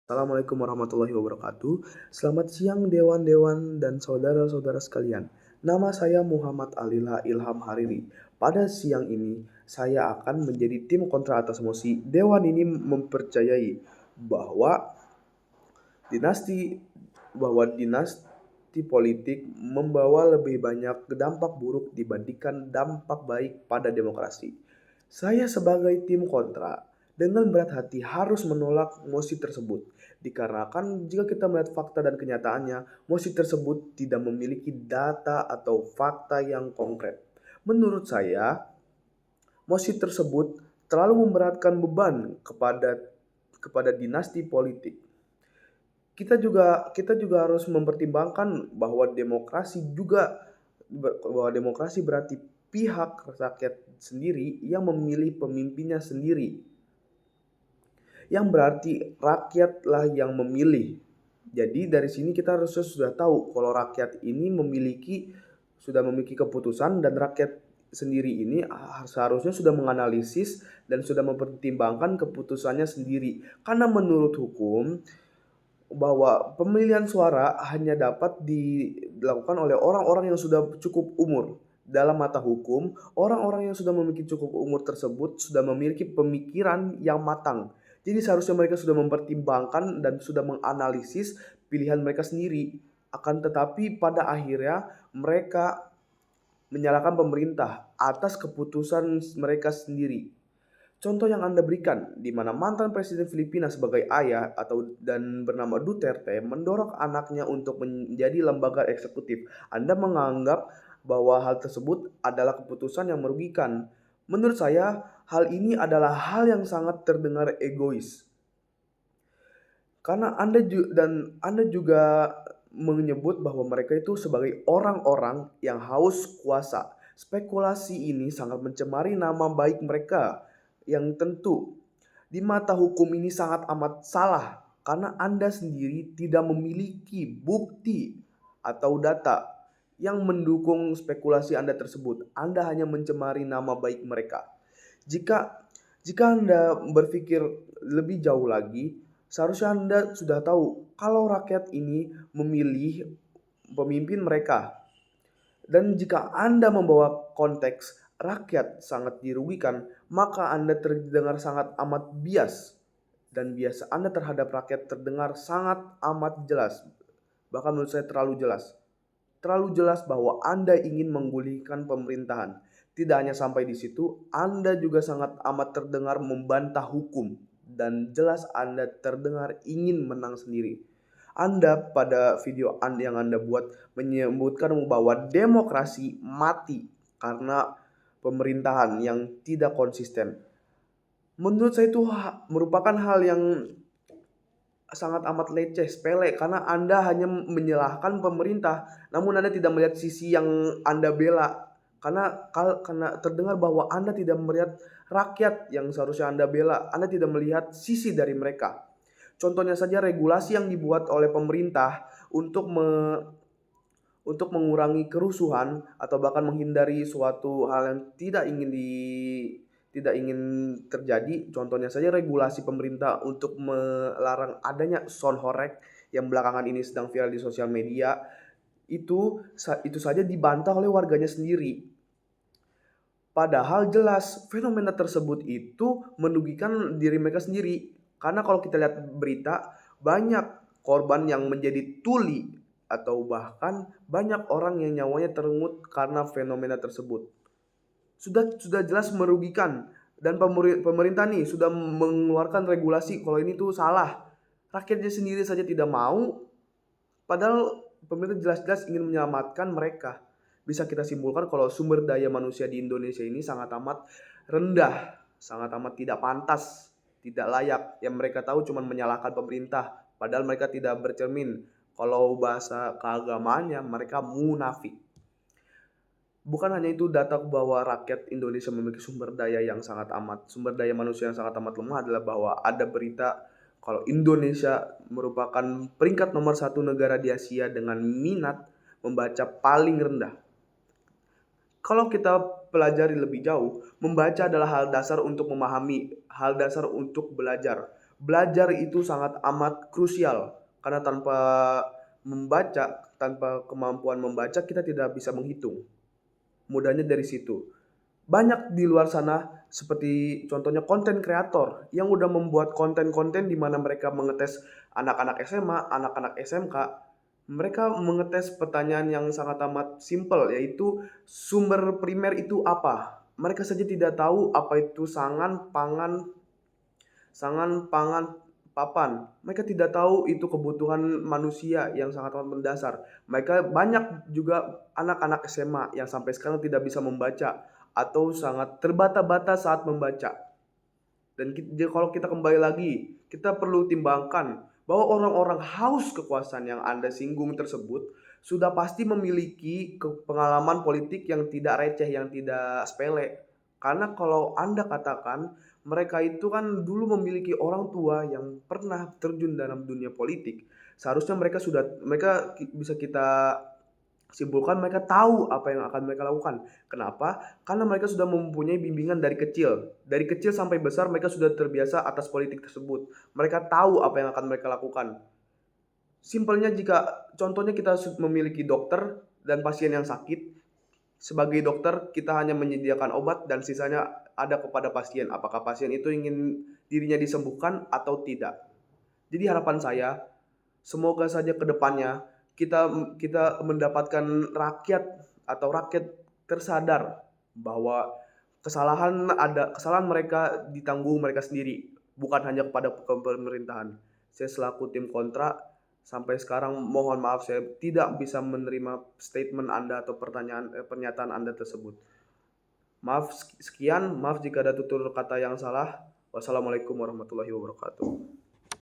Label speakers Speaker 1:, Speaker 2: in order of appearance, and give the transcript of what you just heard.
Speaker 1: Assalamualaikum warahmatullahi wabarakatuh. Selamat siang dewan-dewan dan saudara-saudara sekalian. Nama saya Muhammad Alila Ilham Hariri. Pada siang ini, saya akan menjadi tim kontra atas mosi. Dewan ini mempercayai bahwa dinasti dinasti politik membawa lebih banyak dampak buruk dibandingkan dampak baik pada demokrasi. Saya sebagai tim kontra dengan berat hati harus menolak mosi tersebut. Dikarenakan jika kita melihat fakta dan kenyataannya, mosi tersebut tidak memiliki data atau fakta yang konkret. Menurut saya, mosi tersebut terlalu memberatkan beban kepada dinasti politik. Kita juga harus mempertimbangkan bahwa demokrasi berarti pihak rakyat sendiri yang memilih pemimpinnya sendiri, yang berarti rakyatlah yang memilih. Jadi dari sini kita harusnya sudah tahu kalau rakyat ini sudah memiliki keputusan, dan rakyat sendiri ini seharusnya sudah menganalisis dan sudah mempertimbangkan keputusannya sendiri. Karena menurut hukum, bahwa pemilihan suara hanya dapat dilakukan oleh orang-orang yang sudah cukup umur. Dalam mata hukum, orang-orang yang sudah memiliki cukup umur tersebut sudah memiliki pemikiran yang matang. Jadi seharusnya mereka sudah mempertimbangkan dan sudah menganalisis pilihan mereka sendiri. Akan tetapi pada akhirnya mereka menyalahkan pemerintah atas keputusan mereka sendiri. Contoh yang Anda berikan, di mana mantan Presiden Filipina sebagai ayah dan bernama Duterte mendorong anaknya untuk menjadi lembaga eksekutif. Anda menganggap bahwa hal tersebut adalah keputusan yang merugikan. Menurut saya, hal ini adalah hal yang sangat terdengar egois. Karena Anda juga menyebut bahwa mereka itu sebagai orang-orang yang haus kuasa. Spekulasi ini sangat mencemari nama baik mereka, yang tentu di mata hukum ini sangat amat salah karena Anda sendiri tidak memiliki bukti atau data yang mendukung spekulasi Anda tersebut. Anda hanya mencemari nama baik mereka. Jika jika Anda berpikir lebih jauh lagi, seharusnya Anda sudah tahu kalau rakyat ini memilih pemimpin mereka. Dan jika Anda membawa konteks rakyat sangat dirugikan, maka Anda terdengar sangat amat bias. Dan bias Anda terhadap rakyat terdengar sangat amat jelas. Bahkan menurut saya terlalu jelas. Terlalu jelas bahwa Anda ingin menggulingkan pemerintahan. Tidak hanya sampai di situ, Anda juga sangat amat terdengar membantah hukum. Dan jelas Anda terdengar ingin menang sendiri. Anda pada video yang Anda buat menyebutkan bahwa demokrasi mati karena pemerintahan yang tidak konsisten. Menurut saya itu merupakan hal yang sangat amat leceh, sepele, karena Anda hanya menyalahkan pemerintah, namun Anda tidak melihat sisi yang Anda bela. Karena terdengar bahwa Anda tidak melihat rakyat yang seharusnya Anda bela. Anda tidak melihat sisi dari mereka. Contohnya saja regulasi yang dibuat oleh pemerintah untuk mengurangi kerusuhan atau bahkan menghindari suatu hal yang tidak ingin terjadi. Contohnya saja regulasi pemerintah untuk melarang adanya sound horeg yang belakangan ini sedang viral di sosial media. Itu saja dibantah oleh warganya sendiri. Padahal jelas fenomena tersebut itu merugikan diri mereka sendiri. Karena kalau kita lihat berita, banyak korban yang menjadi tuli atau bahkan banyak orang yang nyawanya terenggut karena fenomena tersebut. Sudah jelas merugikan, dan pemerintah nih sudah mengeluarkan regulasi kalau ini tuh salah. Rakyatnya sendiri saja tidak mau, padahal pemerintah jelas-jelas ingin menyelamatkan mereka. Bisa kita simpulkan kalau sumber daya manusia di Indonesia ini sangat amat rendah, sangat amat tidak pantas, tidak layak. Yang mereka tahu cuma menyalahkan pemerintah, padahal mereka tidak bercermin. Kalau bahasa keagamaannya, mereka munafik. Bukan hanya itu, data bahwa rakyat Indonesia memiliki sumber daya manusia yang sangat amat lemah adalah bahwa ada berita kalau Indonesia merupakan peringkat nomor 1 negara di Asia dengan minat membaca paling rendah. Kalau kita pelajari lebih jauh, membaca adalah hal dasar untuk memahami, hal dasar untuk belajar. Belajar itu sangat amat krusial karena tanpa kemampuan membaca kita tidak bisa menghitung. Mudahnya dari situ. Banyak di luar sana seperti contohnya konten kreator yang udah membuat konten-konten di mana mereka mengetes anak-anak SMA, anak-anak SMK. Mereka mengetes pertanyaan yang sangat amat simpel, yaitu sumber primer itu apa? Mereka saja tidak tahu apa itu sangan, pangan, papan. Mereka tidak tahu itu kebutuhan manusia yang sangat amat mendasar. Mereka banyak juga anak-anak SMA yang sampai sekarang tidak bisa membaca atau sangat terbata-bata saat membaca. Dan kalau kita kembali lagi, kita perlu timbangkan bahwa orang-orang haus kekuasaan yang Anda singgung tersebut sudah pasti memiliki pengalaman politik yang tidak receh, yang tidak sepele. Karena kalau Anda katakan mereka itu kan dulu memiliki orang tua yang pernah terjun dalam dunia politik, seharusnya mereka bisa kita simpulkan mereka tahu apa yang akan mereka lakukan. Kenapa? Karena mereka sudah mempunyai bimbingan dari kecil. Dari kecil sampai besar mereka sudah terbiasa atas politik tersebut. Mereka tahu apa yang akan mereka lakukan. Simpelnya jika contohnya kita memiliki dokter dan pasien yang sakit, sebagai dokter kita hanya menyediakan obat dan sisanya ada kepada pasien. Apakah pasien itu ingin dirinya disembuhkan atau tidak. Jadi harapan saya, semoga saja ke depannya kita kita mendapatkan rakyat tersadar bahwa kesalahan mereka ditanggung mereka sendiri, bukan hanya kepada pemerintahan. Saya selaku tim kontra sampai sekarang mohon maaf saya tidak bisa menerima statement Anda atau pernyataan Anda tersebut. Maaf sekian, maaf jika ada tutur kata yang salah. Wassalamualaikum warahmatullahi wabarakatuh.